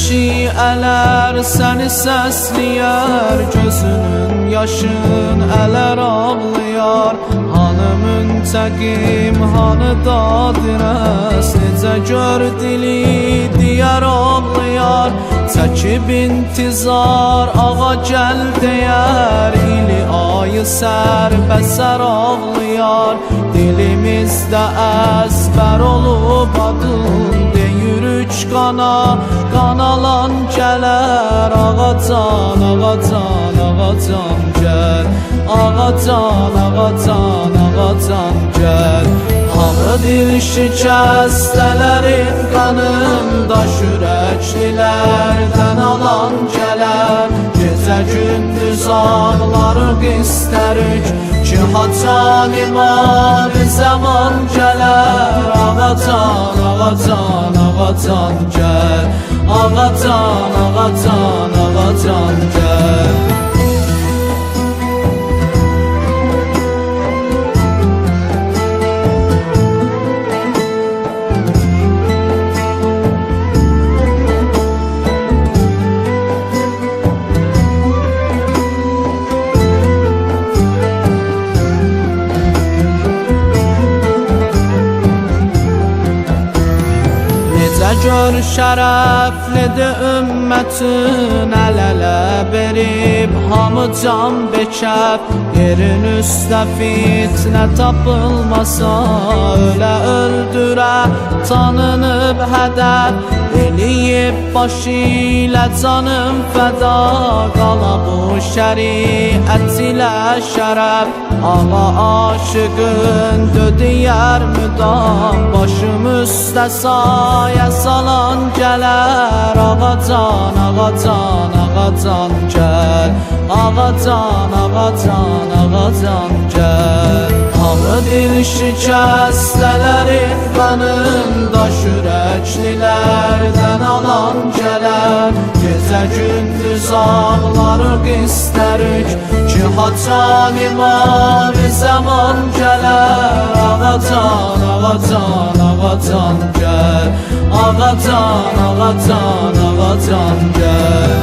şiələr səni səsləyər, gözünün yaşın ələr ağlayar. Hanı müntəqim, hanı dadirəs, necə gör dili deyər ağlayar. Çəkib intizar, ağa gəl deyər, ili ayı sərbəsər ağlayar. Dilimizdə əzbər olub adın, deyir üç qana, qanalan gələr. Ağacan, ağacan, ağacan gəl, ağacan, ağacan, ağacan gəl. Hamı dil şikəstələrin qanında, şürəklilərdən alan gələr. Gecə gündüz ağlarıq istərik ki, haçan imani zaman gələr. Ağacan, ağacan, ağacan gəl, ağacan, ağacan, ağacan gəl. Gör şərəflidir ümmətin, əl-ələ verib hamı can bekəb. Yerin üstə fitnə tapılmasa, ölə öldürə tanınıb hədər. Eləyib başı ilə canım fəda, qala bu şəriət ilə şərəf. Ağa aşıqın dödəyər müdam, başım üstə sayə salan gələr. Ağacan, ağacan, ağacan gəl, ağacan, ağacan, ağacan gəl. Hamı dil şikəstələrin qanında, şürəklilərdən alan gələr. Gecə gündüz ağlarıq istərik ki, haçan imani zaman gələr. Ağacan, ağacan, ağacan gəl, ağacan, ağacan, ağacan gəl.